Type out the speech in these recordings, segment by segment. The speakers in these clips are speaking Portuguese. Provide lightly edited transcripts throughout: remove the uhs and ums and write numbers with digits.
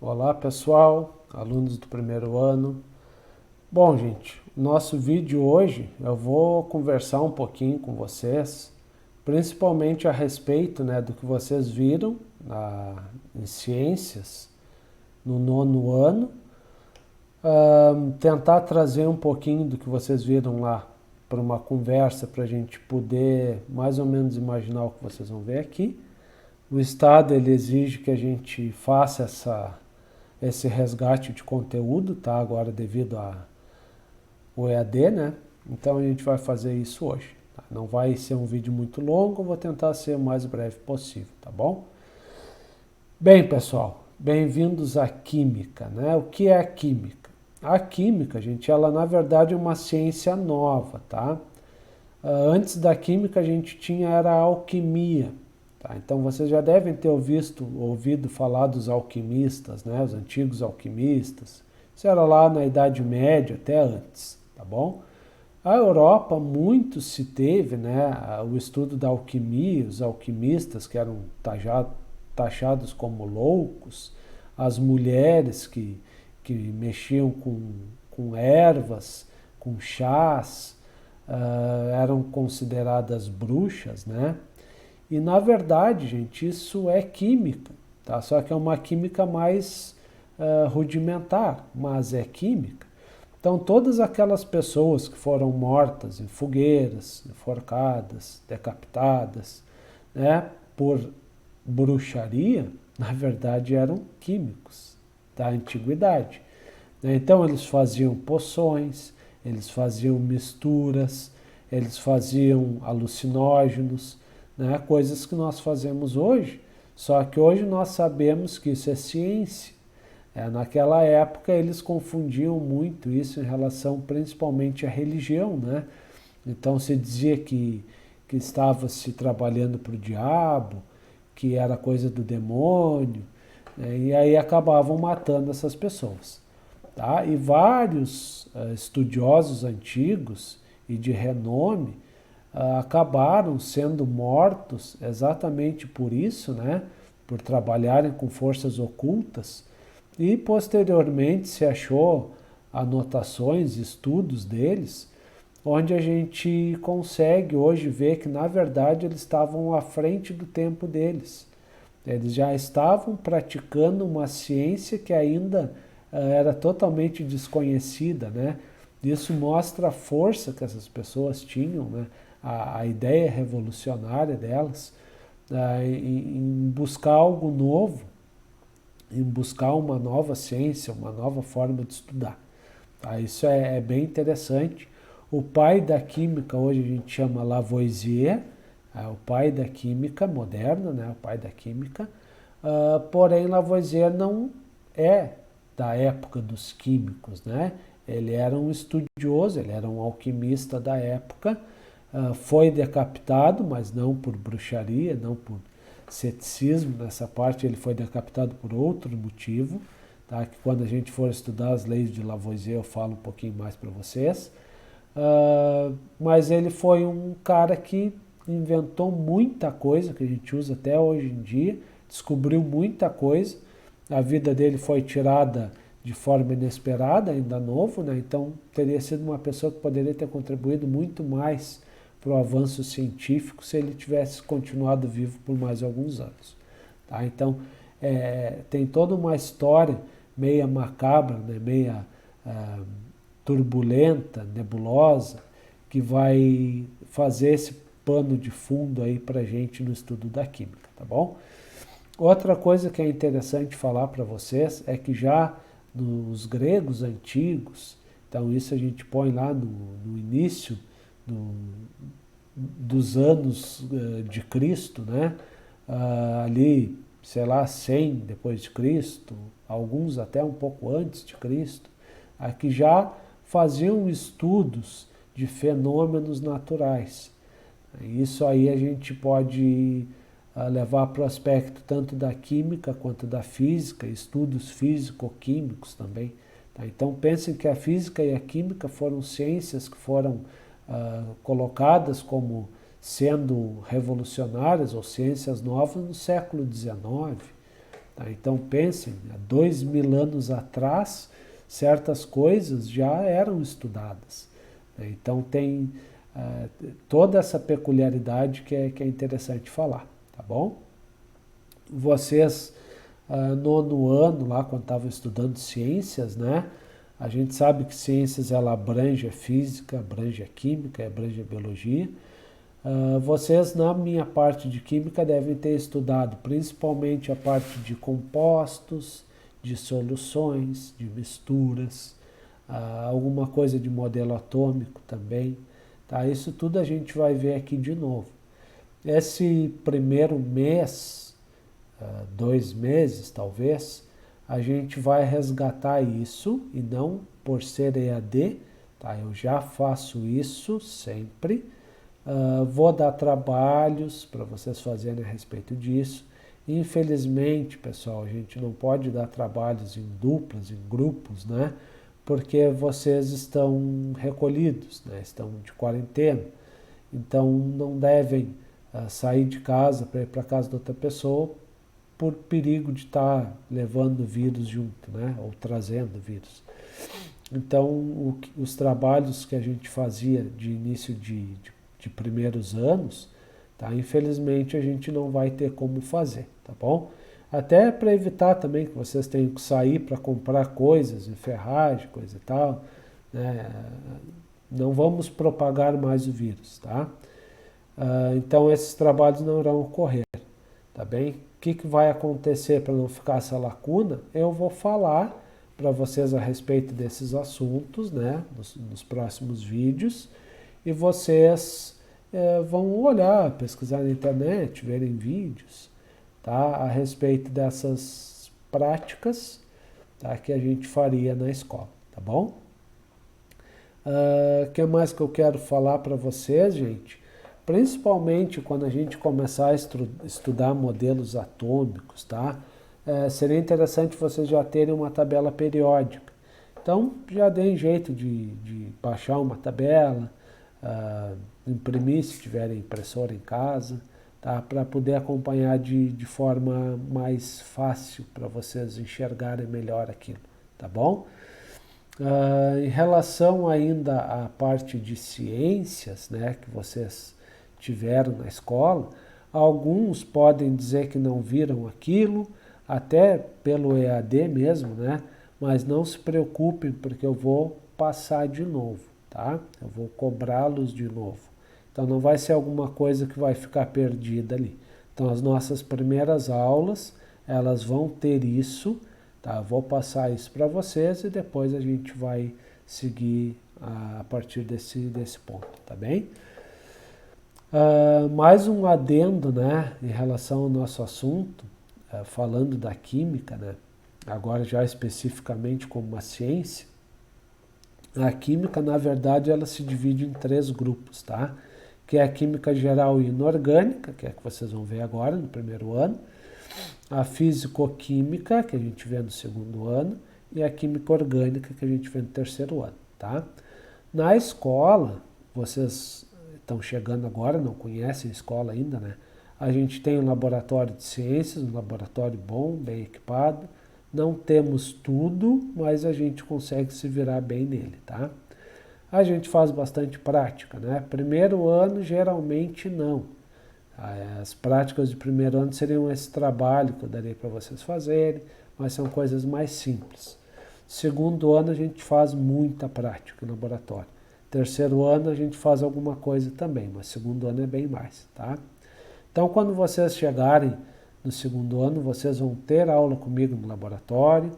Olá pessoal, alunos do primeiro ano. Bom, gente, nosso vídeo hoje eu vou conversar um pouquinho com vocês, principalmente a respeito, do que vocês viram em ciências no nono ano. Tentar trazer um pouquinho do que vocês viram lá para uma conversa para a gente poder mais ou menos imaginar o que vocês vão ver aqui. O Estado ele exige que a gente faça esse resgate de conteúdo, tá? Agora devido ao EAD, né? Então a gente vai fazer isso hoje. Tá? Não vai ser um vídeo muito longo, vou tentar ser o mais breve possível, tá bom? Bem, pessoal, bem-vindos à Química, né? O que é a Química? A Química, gente, ela na verdade é uma ciência nova, tá? Antes da Química a gente era a Alquimia. Tá? Então vocês já devem ter ouvido falar dos alquimistas, né? Os antigos alquimistas. Isso era lá na Idade Média, até antes, tá bom? A Europa muito se teve, né, o estudo da alquimia, os alquimistas que eram taxados como loucos, as mulheres que mexiam com ervas, com chás, eram consideradas bruxas, né? E na verdade, gente, isso é química, tá? Só que é uma química mais rudimentar, mas é química. Então, todas aquelas pessoas que foram mortas em fogueiras, enforcadas, decapitadas, né, por bruxaria, na verdade eram químicos da antiguidade. Então, eles faziam poções, eles faziam misturas, eles faziam alucinógenos, né, coisas que nós fazemos hoje, só que hoje nós sabemos que isso é ciência. Naquela época eles confundiam muito isso em relação principalmente à religião, né? Então se dizia que estava se trabalhando para o diabo, que era coisa do demônio, né? E aí acabavam matando essas pessoas. Tá? E vários estudiosos antigos e de renome acabaram sendo mortos exatamente por isso, né? Por trabalharem com forças ocultas, e posteriormente se achou anotações, estudos deles, onde a gente consegue hoje ver que na verdade eles estavam à frente do tempo deles. Eles já estavam praticando uma ciência que ainda era totalmente desconhecida, né? Isso mostra a força que essas pessoas tinham, né? A ideia revolucionária delas em buscar algo novo, em buscar uma nova ciência, uma nova forma de estudar. Tá? Isso é bem interessante. O pai da química hoje a gente chama Lavoisier, o pai da química moderna, né? O pai da química. Porém, Lavoisier não é da época dos químicos, né? Ele era um estudioso, ele era um alquimista da época, foi decapitado, mas não por bruxaria, não por ceticismo. Nessa parte ele foi decapitado por outro motivo, tá? Que quando a gente for estudar as leis de Lavoisier eu falo um pouquinho mais para vocês. Mas ele foi um cara que inventou muita coisa que a gente usa até hoje em dia, descobriu muita coisa. A vida dele foi tirada de forma inesperada, ainda novo, né? Então teria sido uma pessoa que poderia ter contribuído muito mais para o avanço científico se ele tivesse continuado vivo por mais alguns anos. Tá? Então tem toda uma história meia macabra, né? Meia turbulenta, nebulosa, que vai fazer esse pano de fundo aí para a gente no estudo da química, tá bom? Outra coisa que é interessante falar para vocês é que já nos gregos antigos, então isso a gente põe lá no início dos anos de Cristo, né? Ali, sei lá, 100 depois de Cristo, alguns até um pouco antes de Cristo, aqui já faziam estudos de fenômenos naturais. Isso aí a gente pode levar para o aspecto tanto da química quanto da física, estudos físico-químicos também. Tá? Então pensem que a física e a química foram ciências que foram colocadas como sendo revolucionárias ou ciências novas no século XIX. Tá? Então pensem, há 2000 anos atrás, certas coisas já eram estudadas. Né? Então tem toda essa peculiaridade que é interessante falar, tá bom? Vocês, no ano, lá quando estavam estudando ciências, né? A gente sabe que ciências ela abrange a física, abrange a química, abrange a biologia. Vocês, na minha parte de química, devem ter estudado principalmente a parte de compostos, de soluções, de misturas, alguma coisa de modelo atômico também. Tá? Isso tudo a gente vai ver aqui de novo. Esse primeiro mês, 2 meses talvez, a gente vai resgatar isso, e não por ser EAD, tá? Eu já faço isso sempre. Vou dar trabalhos para vocês fazerem a respeito disso. Infelizmente, pessoal, a gente não pode dar trabalhos em duplas, em grupos, né? Porque vocês estão recolhidos, né? Estão de quarentena. Então, não devem sair de casa para ir para casa de outra pessoa por perigo de estar levando vírus junto, né? Ou trazendo vírus. Então, os trabalhos que a gente fazia de início de primeiros anos, tá? Infelizmente a gente não vai ter como fazer, tá bom? Até para evitar também que vocês tenham que sair para comprar coisas, ferragem, coisa e tal, né? Não vamos propagar mais o vírus, tá? Então esses trabalhos não irão ocorrer, tá bem? O que vai acontecer para não ficar essa lacuna? Eu vou falar para vocês a respeito desses assuntos, né? Nos próximos vídeos, e vocês vão olhar, pesquisar na internet, verem vídeos, tá? A respeito dessas práticas, tá? Que a gente faria na escola, tá bom? O que mais que eu quero falar para vocês, gente? Principalmente quando a gente começar a estudar modelos atômicos, tá? Seria interessante vocês já terem uma tabela periódica. Então, já deem jeito de baixar uma tabela, imprimir se tiverem impressora em casa, tá? Para poder acompanhar de forma mais fácil, para vocês enxergarem melhor aquilo, tá bom? Em relação ainda à parte de ciências, né, que vocês tiveram na escola, alguns podem dizer que não viram aquilo, até pelo EAD mesmo, né? Mas não se preocupem, porque eu vou passar de novo, tá? Eu vou cobrá-los de novo. Então não vai ser alguma coisa que vai ficar perdida ali. Então as nossas primeiras aulas, elas vão ter isso, tá? Eu vou passar isso para vocês e depois a gente vai seguir a partir desse ponto, tá bem? Mais um adendo, né, em relação ao nosso assunto, falando da química, né, agora já especificamente como uma ciência. A química, na verdade, ela se divide em 3 grupos, tá? Que é a química geral e inorgânica, que é a que vocês vão ver agora no primeiro ano, a físico-química, que a gente vê no segundo ano, e a química orgânica, que a gente vê no terceiro ano, tá? Na escola, vocês estão chegando agora, não conhecem a escola ainda, né? A gente tem um laboratório de ciências, um laboratório bom, bem equipado. Não temos tudo, mas a gente consegue se virar bem nele, tá? A gente faz bastante prática, né? Primeiro ano, geralmente não. As práticas de primeiro ano seriam esse trabalho que eu darei para vocês fazerem, mas são coisas mais simples. Segundo ano, a gente faz muita prática no laboratório. Terceiro ano, a gente faz alguma coisa também, mas segundo ano é bem mais, tá? Então, quando vocês chegarem no segundo ano, vocês vão ter aula comigo no laboratório.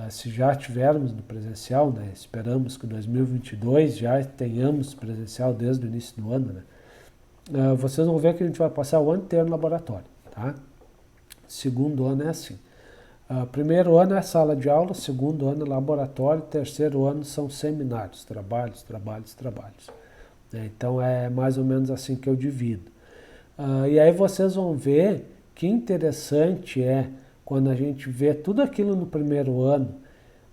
Se já tivermos no presencial, né? Esperamos que em 2022 já tenhamos presencial desde o início do ano, né? Vocês vão ver que a gente vai passar o ano inteiro no laboratório, tá? Segundo ano é assim. Primeiro ano é sala de aula, segundo ano é laboratório, terceiro ano são seminários, trabalhos. Então é mais ou menos assim que eu divido. E aí vocês vão ver que interessante é quando a gente vê tudo aquilo no primeiro ano,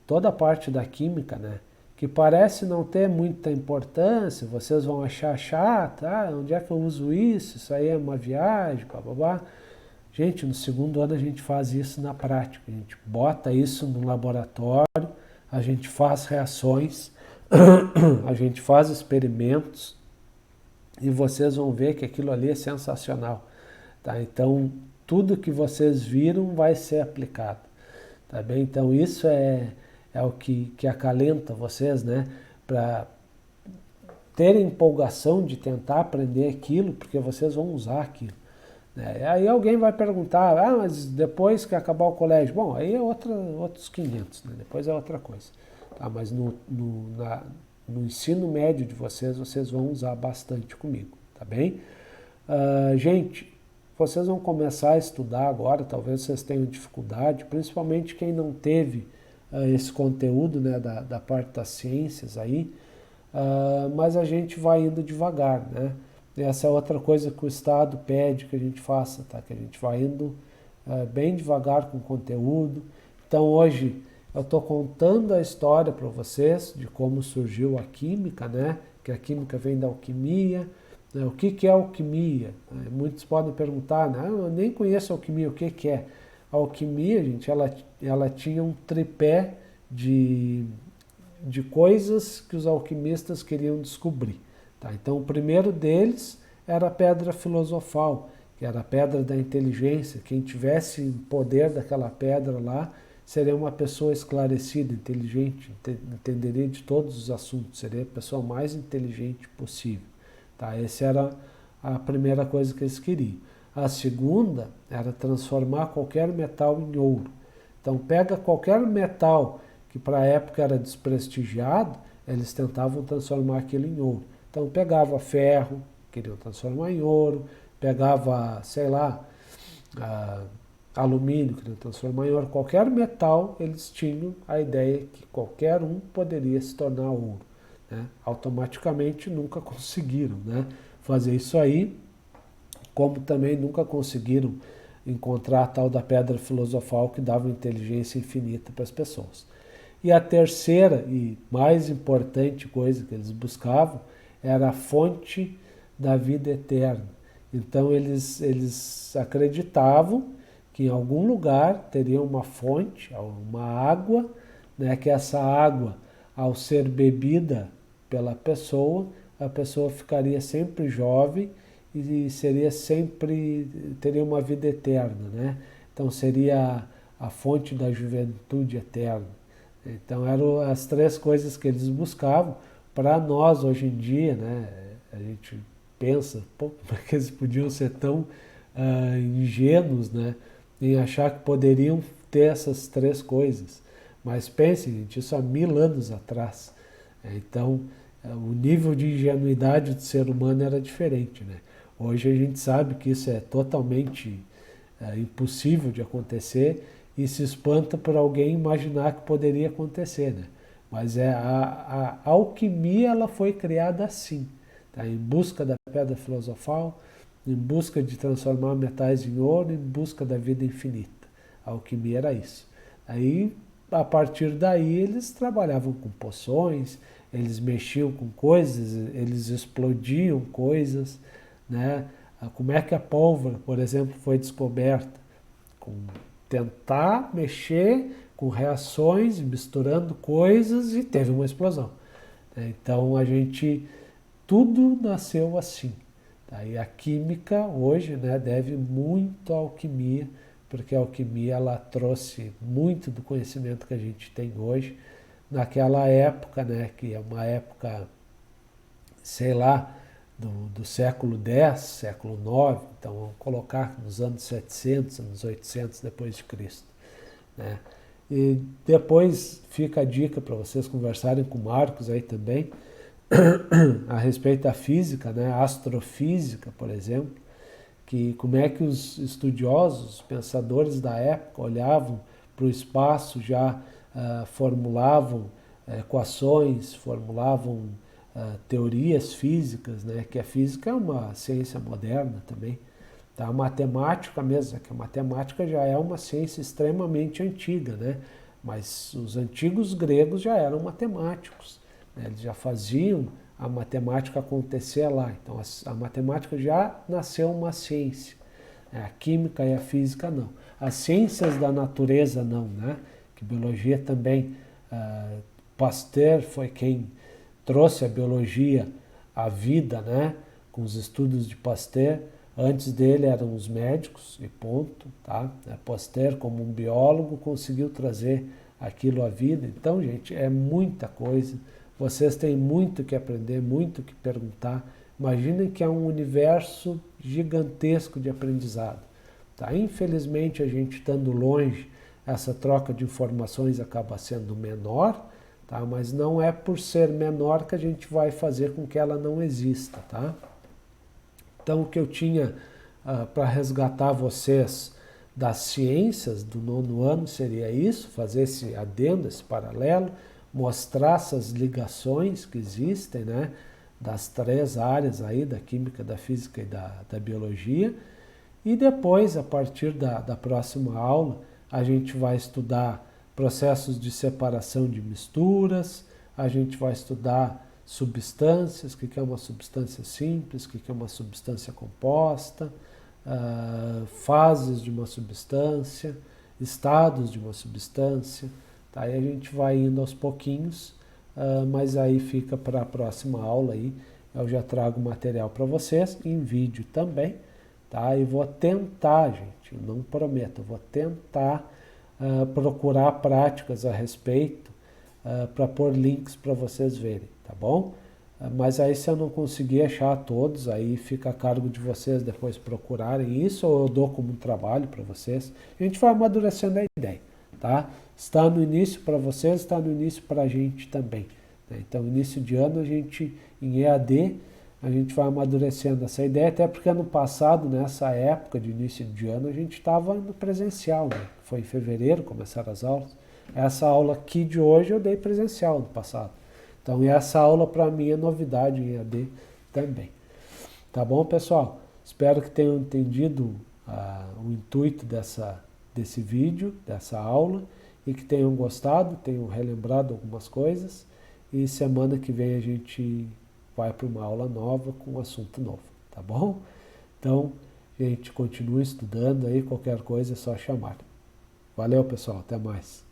toda a parte da química, né? Que parece não ter muita importância, vocês vão achar chato, onde é que eu uso isso? Isso aí é uma viagem, blá. Gente, no segundo ano a gente faz isso na prática, a gente bota isso no laboratório, a gente faz reações, a gente faz experimentos e vocês vão ver que aquilo ali é sensacional. Tá? Então, tudo que vocês viram vai ser aplicado. Tá bem? Então, isso é o que acalenta vocês, né? Para terem empolgação de tentar aprender aquilo, porque vocês vão usar aquilo. Né? Aí alguém vai perguntar, mas depois que acabar o colégio? Bom, aí é outros 500, né? Depois é outra coisa. Tá? Mas no ensino médio de vocês vão usar bastante comigo, tá bem? Gente, vocês vão começar a estudar agora, talvez vocês tenham dificuldade, principalmente quem não teve esse conteúdo, né, da parte das ciências aí, mas a gente vai indo devagar, né? Essa é outra coisa que o Estado pede que a gente faça, tá? Que a gente vai indo bem devagar com o conteúdo. Então hoje eu estou contando a história para vocês de como surgiu a química, né? Que a química vem da alquimia. Né? O que é alquimia? Muitos podem perguntar, né? Eu nem conheço alquimia, o que é? A alquimia, gente, ela tinha um tripé de coisas que os alquimistas queriam descobrir. Tá? Então, o primeiro deles era a pedra filosofal, que era a pedra da inteligência. Quem tivesse poder daquela pedra lá seria uma pessoa esclarecida, inteligente, entenderia de todos os assuntos, seria a pessoa mais inteligente possível. Tá? Essa era a primeira coisa que eles queriam. A segunda era transformar qualquer metal em ouro. Então, pega qualquer metal que para a época era desprestigiado, eles tentavam transformar aquilo em ouro. Então pegava ferro, queriam transformar em ouro, pegava, sei lá, alumínio, queriam transformar em ouro. Qualquer metal, eles tinham a ideia que qualquer um poderia se tornar ouro. Né? Automaticamente nunca conseguiram, né, fazer isso aí, como também nunca conseguiram encontrar a tal da pedra filosofal que dava inteligência infinita para as pessoas. E a terceira e mais importante coisa que eles buscavam era a fonte da vida eterna. Então eles acreditavam que em algum lugar teria uma fonte, uma água, né, que essa água, ao ser bebida pela pessoa, a pessoa ficaria sempre jovem e teria uma vida eterna, né? Então seria a fonte da juventude eterna. Então eram as três coisas que eles buscavam. Para nós hoje em dia, né, a gente pensa, pô, como é que eles podiam ser tão ingênuos, né, em achar que poderiam ter essas três coisas. Mas pensem, gente, isso há 1000 anos atrás. Então, o nível de ingenuidade do ser humano era diferente, né? Hoje a gente sabe que isso é totalmente impossível de acontecer e se espanta por alguém imaginar que poderia acontecer, né? Mas a alquimia ela foi criada assim, tá? Em busca da pedra filosofal, em busca de transformar metais em ouro, em busca da vida infinita. A alquimia era isso. Aí, a partir daí, eles trabalhavam com poções, eles mexiam com coisas, eles explodiam coisas, né? Como é que a pólvora, por exemplo, foi descoberta? Com tentar mexer com reações, misturando coisas e teve uma explosão. Então tudo nasceu assim. E a química hoje, né, deve muito à alquimia, porque a alquimia ela trouxe muito do conhecimento que a gente tem hoje, naquela época, né, que é uma época, sei lá, do século X, século IX, então vamos colocar nos anos 700, anos 800 depois de Cristo. Né? E depois fica a dica para vocês conversarem com o Marcos aí também, a respeito da física, né? A astrofísica, por exemplo, que como é que os estudiosos, os pensadores da época olhavam para o espaço, já formulavam equações, formulavam teorias físicas, né? Que a física é uma ciência moderna também. Tá? A matemática mesmo, que a matemática já é uma ciência extremamente antiga, né? Mas os antigos gregos já eram matemáticos, né? Eles já faziam a matemática acontecer lá. Então a matemática já nasceu uma ciência. A química e a física não. As ciências da natureza não, né? Que biologia também, Pasteur foi quem trouxe a biologia à vida, né? Com os estudos de Pasteur. Antes dele eram os médicos e ponto, tá? Pasteur, como um biólogo, conseguiu trazer aquilo à vida. Então, gente, é muita coisa. Vocês têm muito que aprender, muito que perguntar. Imaginem que é um universo gigantesco de aprendizado. Tá? Infelizmente, a gente estando longe, essa troca de informações acaba sendo menor, tá? Mas não é por ser menor que a gente vai fazer com que ela não exista. Tá? Então, o que eu tinha para resgatar vocês das ciências do 9º ano seria isso, fazer esse adendo, esse paralelo, mostrar essas ligações que existem, né, das 3 áreas aí, da química, da física e da biologia. E depois, a partir da próxima aula, a gente vai estudar processos de separação de misturas, a gente vai estudar substâncias, o que é uma substância simples, o que é uma substância composta, fases de uma substância, estados de uma substância. Tá? Aí a gente vai indo aos pouquinhos, mas aí fica para a próxima aula. Aí eu já trago material para vocês, em vídeo também. Tá? E vou tentar, gente, eu não prometo, eu vou tentar procurar práticas a respeito para pôr links para vocês verem, tá bom? Mas aí se eu não conseguir achar todos, aí fica a cargo de vocês depois procurarem isso, ou eu dou como um trabalho para vocês. A gente vai amadurecendo a ideia, tá? Está no início para vocês, está no início para a gente também. Né? Então, início de ano, a gente, em EAD, a gente vai amadurecendo essa ideia, até porque ano passado, nessa época de início de ano, a gente estava no presencial, né? Foi em fevereiro, começaram as aulas. Essa aula aqui de hoje eu dei presencial no passado. Então, essa aula para mim é novidade em EAD também. Tá bom, pessoal? Espero que tenham entendido o intuito desse vídeo, dessa aula, e que tenham gostado, tenham relembrado algumas coisas. E semana que vem a gente vai para uma aula nova com um assunto novo, tá bom? Então, gente, continue estudando aí, qualquer coisa é só chamar. Valeu, pessoal, até mais.